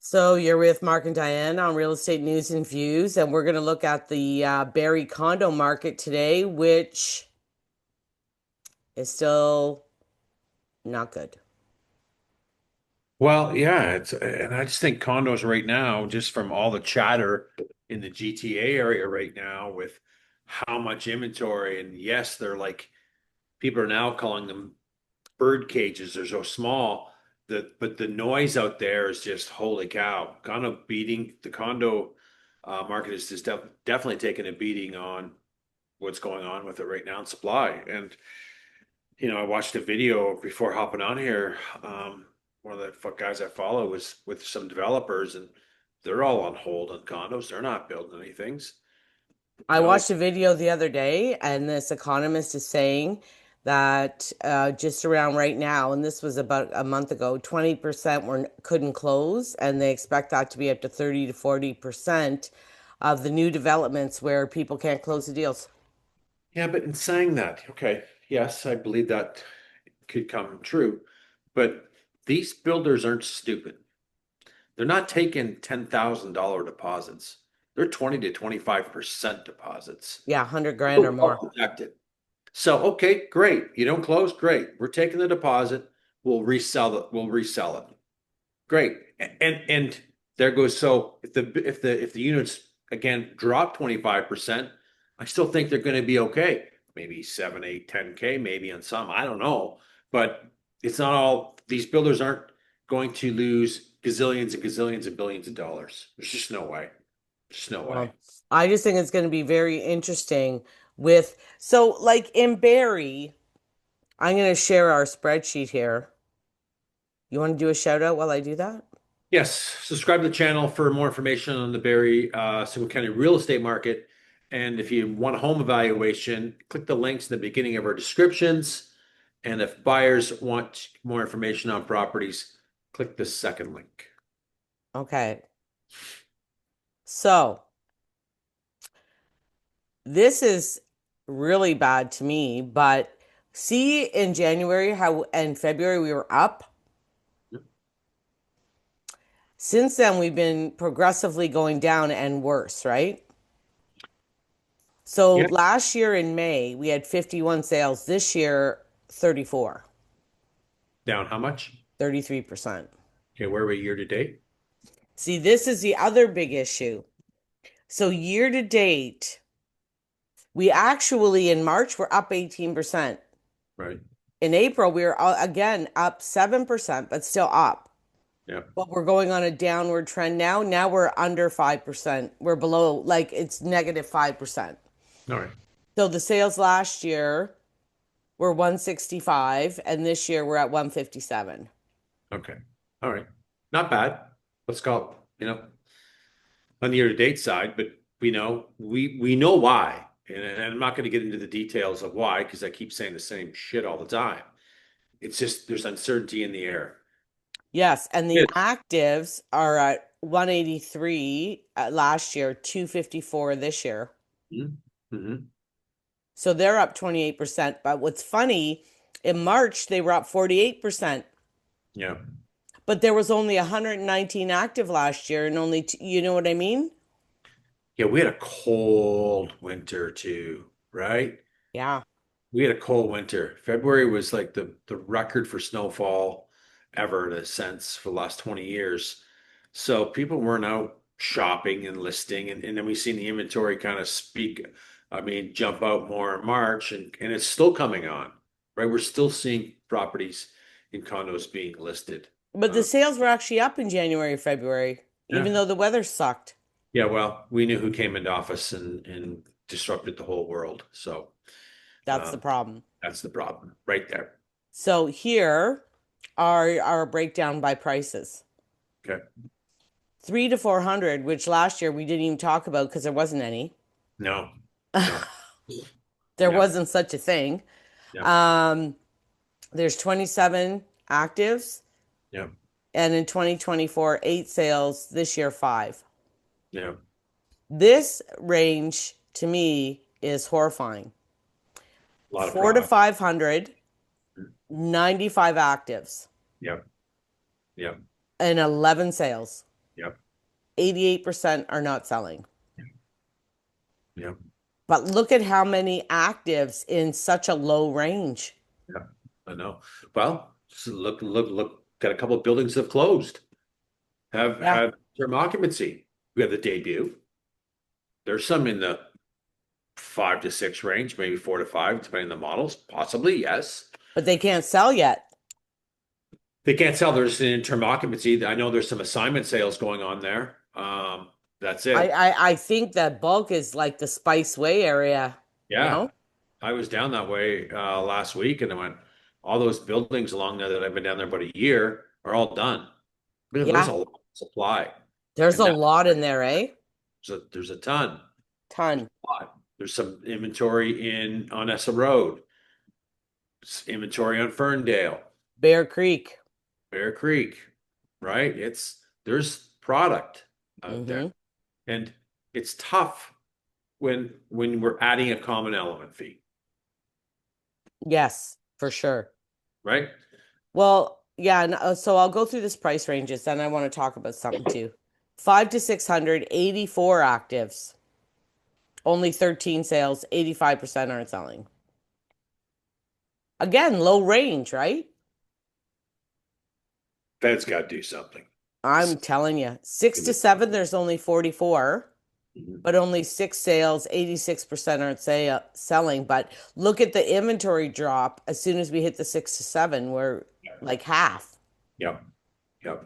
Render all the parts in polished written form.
So you're with Mark and Diane on Real Estate News and Views, and we're going to look at the Barrie condo market today, which is still not good. Well, yeah, and I just think condos right now, just from all the chatter in the GTA area right now with how much inventory, and yes, they're like people are now calling them bird cages. They're so small but the noise out there is just holy cow. The condo market is just definitely taking a beating on what's going on with it right now in supply. And I watched a video before hopping on here. One of the guys I follow was with some developers, and they're all on hold on condos. They're not building anything. I watched a video the other day, and this economist is saying that just around right now, and this was about a month ago, 20% couldn't close, and they expect that to be up to 30 to 40% of the new developments where people can't close the deals. Yeah, but in saying that, okay, yes, I believe that could come true, but these builders aren't stupid. They're not taking $10,000 deposits. They're 20 to 25% deposits. Yeah, 100 grand or People are more. protected. So, okay, great. You don't close, great. We're taking the deposit. We'll resell it. Great. And there goes. So if the units again drop 25%, I still think they're going to be okay. Maybe 7, 8, 10K, maybe on some. I don't know. But it's not all these builders aren't going to lose gazillions and gazillions and billions of dollars. There's just no way. Just no way. Well, I just think it's going to be very interesting so like in Barrie, I'm going to share our spreadsheet here. You want to do a shout out while I do that? Yes, subscribe to the channel for more information on the Barrie Simcoe County real estate market. And if you want a home evaluation, click the links in the beginning of our descriptions. And if buyers want more information on properties, click the second link. Okay. So this is really bad to me, but see in January how and February we were up. Since then, we've been progressively going down and worse, right? So Yeah, last year in May, we had 51 sales. This year, 34, down how much? 33%. Okay, where are we year to date? See, this is the other big issue. So year to date, we actually in March we're up 18%. Right. In April, we were again up 7%, but still up. Yeah. But we're going on a downward trend now. Now we're under 5%. We're below, like it's negative 5%. All right. So the sales last year were 165, and this year we're at 157. Okay. All right. Not bad. Let's call it, on the year-to-date side, but we know why. And I'm not going to get into the details of why because I keep saying the same shit all the time. It's just there's uncertainty in the air. Yes, and the Yeah. actives are at 183 last year, 254 this year. Mm-hmm. So they're up 28%. But what's funny, in March they were up 48%, Yeah. but there was only 119 active last year and only you know what I mean? Yeah, we had a cold winter too, right? Yeah. We had a cold winter. February was like the record for snowfall ever in a sense for the last 20 years. So people weren't out shopping and listing, and then we seen the inventory kind of jump out more in March, and it's still coming on, right? We're still seeing properties in condos being listed. But the Uh, sales were actually up in January, February, yeah, even though the weather sucked. yeah. Well, we knew who came into office and disrupted the whole world. So That's the um, problem. that's the problem right there. So here are our breakdown by prices. Okay. 3 to 400, which last year we didn't even talk about because there wasn't any. No, no, There no, wasn't such a thing. no, Um, there's 27 actives, no, and in 2024, 8 sales. This year, 5. no. This range to me is horrifying. A lot of 4 to product. 500, 95 actives, Yep, yep, and 11 sales. Yep. 88% are not selling. Yep. But look at how many actives in such a low range. Yep. I know. Well, look. Got a couple of buildings that have closed. Yeah. Have term occupancy. We have the debut. There's some in the 5 to 6 range, maybe 4 to 5, depending on the models. Possibly, yes. But they can't sell yet. They can't sell. There's an interim occupancy. I know there's some assignment sales going on there. That's I, it. I, I think that bulk is like the Spice Way area. Yeah. No? I was down that way last week and I went, all those buildings along there that I've been down there about a year are all done. Man, there's Yeah. a lot of supply. There's And a now lot in there, eh? there's a ton. There's Ton. a lot. There's some inventory on Essa Road, inventory on Ferndale, Bear Creek. Bear Creek, right? There's product out there. Mm-hmm. And it's tough when we're adding a common element fee, Yes, for sure. right? Well, yeah, so I'll go through this price ranges, then I want to talk about something too. 5 to 600, 84 actives, only 13 sales, 85% aren't selling. Again, low range, right? Fed's got to do something. I'm telling you. 6 to 7, there's only 44, Mhm. but only six sales, 86% aren't selling. But look at the inventory drop as soon as we hit the 6 to 7, we're like half. Yep, yep,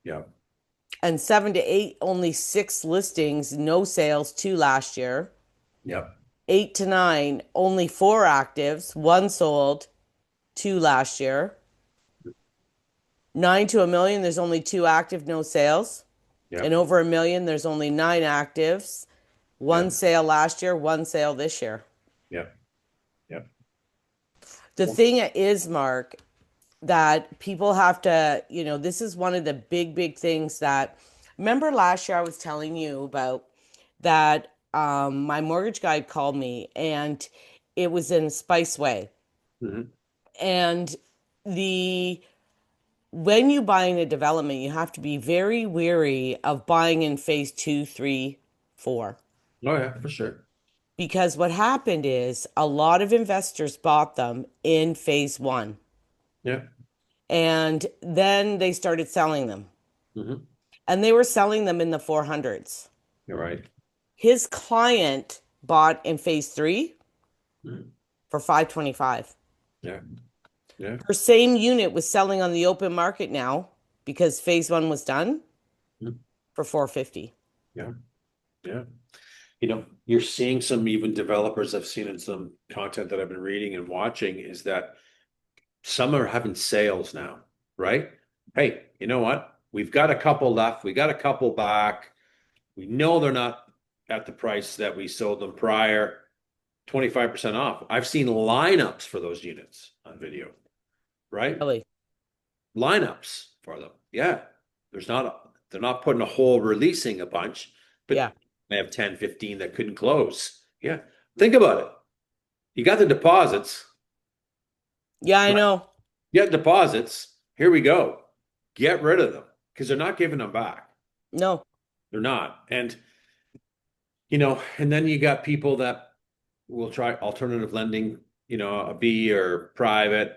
yep, And 7 to 8, only six listings, no sales, two last year. yep, 8 to 9, only four actives, one sold, two last year. 9 to 1 million, there's only two active, no sales. And yep, over 1 million, there's only nine actives, one yep, sale last year, one sale this year. yep, yep. The thing is, Mark, that people have to, this is one of the big, big things that, remember last year I was telling you about that my mortgage guy called me and it was in Spice Way. Mhm. And the when you buy in a development, you have to be very wary of buying in phase two, three, four. Oh yeah, for sure. Because what happened is a lot of investors bought them in phase one Yeah. and then they started selling them. Hmm. And they were selling them in the 400s. You're right. His client bought in phase three Mhm. for 525. Yeah, yeah. Her same unit was selling on the open market now because phase one was done Mhm. for 450. Yeah, yeah. You're seeing some even developers I've seen in some content that I've been reading and watching is that some are having sales now, right? Hey, you know what? We've got a couple left. We got a couple back. We know they're not at the price that we sold them prior, 25% off. I've seen lineups for those units on video, right? Really? Lineups for them. Yeah. They're not putting a whole releasing a bunch, Yeah. but they have 10, 15 that couldn't close. Yeah. Think about it. You got the deposits, Yeah, I right? know. You got deposits. Here we go. Get rid of them because they're not giving them back. No. They're not. And then you got people that will try alternative lending, a B or private.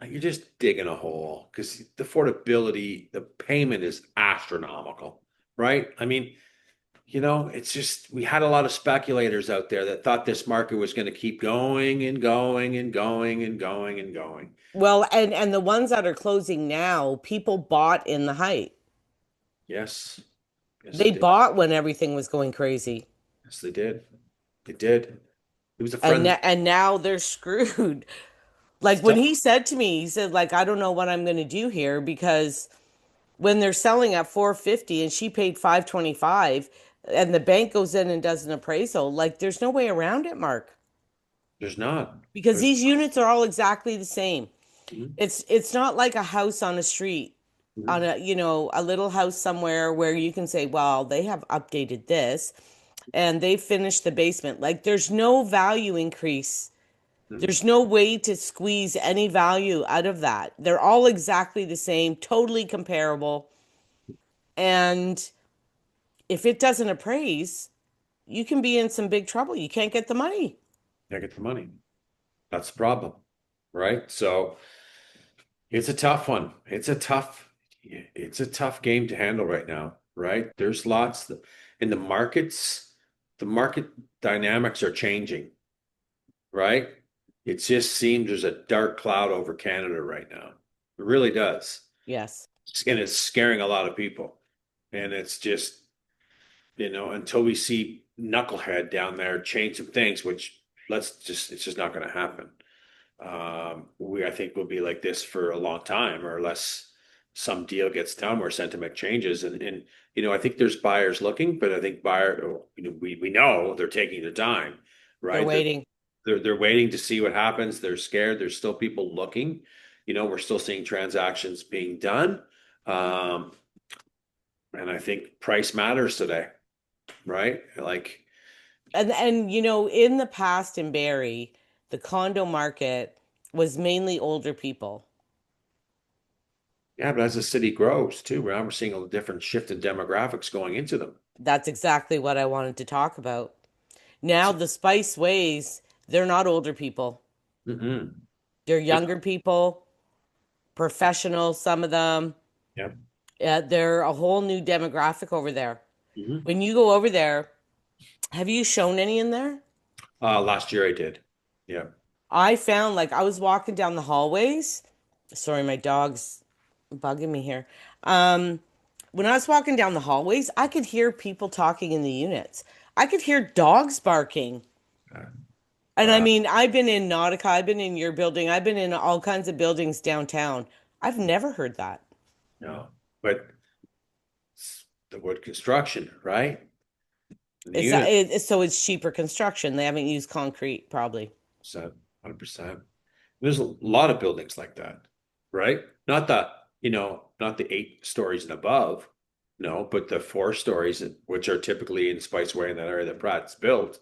You're just digging a hole because the affordability, the payment is astronomical, right? I mean, it's just we had a lot of speculators out there that thought this market was going to keep going and going and going and going and going. Well, and the ones that are closing now, people bought in the height. Yes, yes, they They did. bought when everything was going crazy. Yes, they did. They did. It was a And friend. and now they're screwed. Like It's when tough. he said to me, he said like I don't know what I'm going to do here because when they're selling at 450 and she paid 525 and the bank goes in and does an appraisal, like there's no way around it, Mark. There's not. Because There's. these units are all exactly the same. Mhm, It's not like a house on a street, on mhm, a little house somewhere where you can say, well, they have updated this and they finished the basement. Like there's no value increase. mhm. There's no way to squeeze any value out of that. They're all exactly the same, totally comparable. And if it doesn't appraise, you can be in some big trouble. You can't get the money. I get the money. That's the problem, right? So it's a tough one. It's a tough game to handle right now, right? There's lots in the markets, the market dynamics are changing, right? It just seems there's a dark cloud over Canada right now. It really does. Yes. And it's scaring a lot of people. And it's just, until we see Knucklehead down there change some things, which it's just not going to happen. I think will be like this for a long time, or unless some deal gets done where sentiment changes. And I think there's buyers looking, but I think we know they're taking their time, They're right? waiting. They're waiting to see what happens. They're scared. There's still people looking. We're still seeing transactions being done. Um, and I think price matters today, right? Like, And in the past in Barrie, the condo market was mainly older people. yeah, but as the city grows too, we're seeing a different shift in demographics going into them. That's exactly what I wanted to talk about. Now the Spice Ways, they're not older people. Mm-hmm. They're younger people, professionals, some of them. Yeah. They're a whole new demographic over there. Mm-hmm. When you go over there, have you shown any in there? Last year I did. Yeah. I found like I was walking down the hallways. Sorry, my dog's bugging me here. Um, when I was walking down the hallways, I could hear people talking in the units. I could hear dogs barking. Uh, And I Wow. mean, I've been in Nautica, I've been in your building, I've been in all kinds of buildings downtown. I've never heard that. No, but the wood construction, right? The Is that unit, so it's cheaper construction. They haven't used concrete, probably. 100%. There's a lot of buildings like that, right? Not the 8 stories and above, no, but the 4 stories, which are typically in Spiceway in that area that Pratt's built,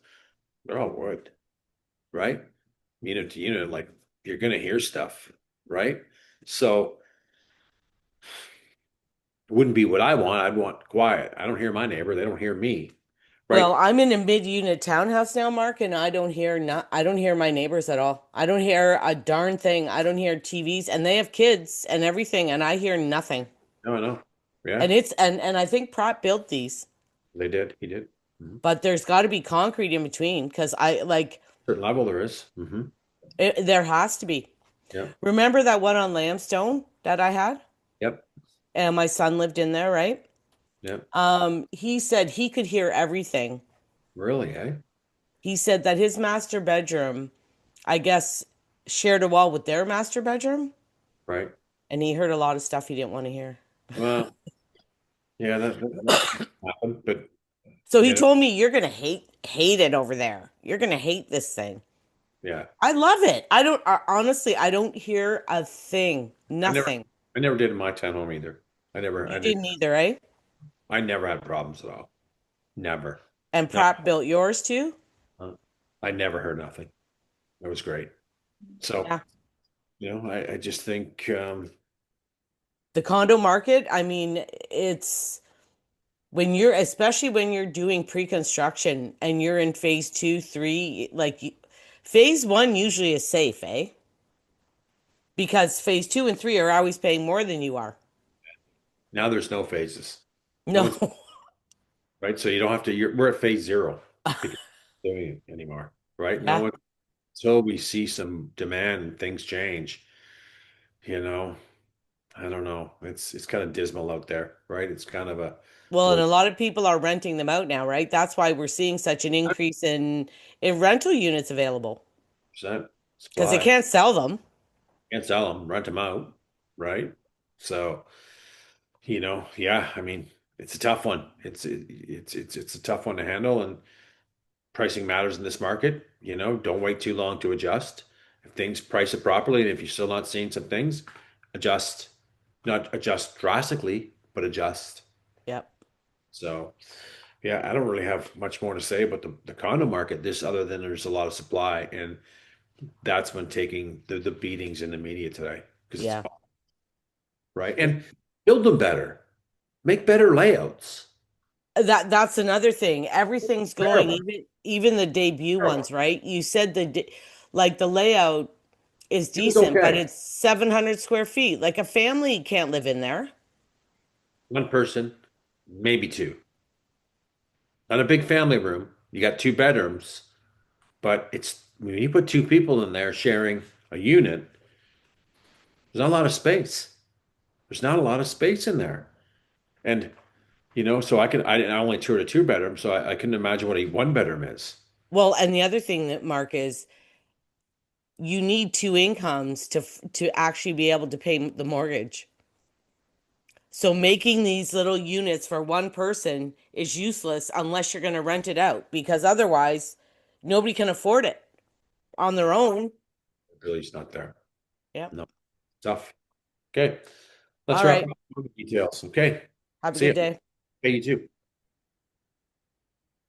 they're all wood, right? Unit to unit, like you're gonna hear stuff, right? So it wouldn't be what I want. I'd want quiet. I don't hear my neighbor. They don't hear me, right? Well, I'm in a mid-unit townhouse now, Mark, and I don't hear my neighbors at all. I don't hear a darn thing. I don't hear TVs, and they have kids and everything, and I hear nothing. No, no. Yeah, And and I think Pratt built these, they did. He did. Mhm. but there's got to be concrete in between because I like Certain level there is. there has to be. Yep. Remember that one on Lamstone that I had? Yep. And my son lived in there, right? Yep. He said he could hear everything. Really, eh? He said that his master bedroom, I guess, shared a wall with their master bedroom, Right. and he heard a lot of stuff he didn't want to hear. Well, yeah, that happened, but So he you know, told me, "You're gonna hate it over there. You're gonna hate this thing." yeah. I love it. I don't honestly, I don't hear a thing, I never, nothing. I never did in my town home either. You didn't either, right? I never had problems at all. Never. And Not, Pratt built yours too? I never heard nothing. It was great. So, Yeah. I just think, The condo market, I mean, it's when you're, especially when you're doing pre-construction and you're in phase two, three, phase one usually is safe, eh? Because phase two and three are always paying more than you are. now there's no phases. No No. one's right. So you don't have to, we're at phase zero because we're not doing it anymore, right? No Yeah. one, so we see some demand and things change, you know, I don't know. It's kind of dismal out there, right? It's kind of a Well, and we're a lot of people are renting them out now, right? That's why we're seeing such an increase in rental units available percent because they supply. can't sell them. Can't sell them, rent them out, right? So, yeah, I mean, it's a tough one. It's a tough one to handle, and pricing matters in this market. Don't wait too long to adjust. If things price it properly, and if you're still not seeing some things, adjust. Not adjust drastically, but adjust. Yep. So, yeah, I don't really have much more to say about the condo market, this other than there's a lot of supply, and that's been taking the beatings in the media today because it's Yeah. right. And build them better. Make better layouts. That's another thing. Everything's going, Terrible. even the debut Terrible. ones, right? You said like the layout is It was decent, but okay. it's 700 square feet. Like a family can't live in there. One person, maybe two. Not a big family room. You got two bedrooms, but it's when you put two people in there sharing a unit, there's not a lot of space. There's not a lot of space in there. And so I only toured a two bedroom, so I couldn't imagine what a one bedroom is. Well, and the other thing that Mark is you need two incomes to actually be able to pay the mortgage. So making these little units for one person is useless unless you're going to rent it out because otherwise nobody can afford it on their own. Really, it's not there. Yeah. No, tough. Okay, let's All wrap right. up the details. Okay, Have a see good you. day. Okay, you too.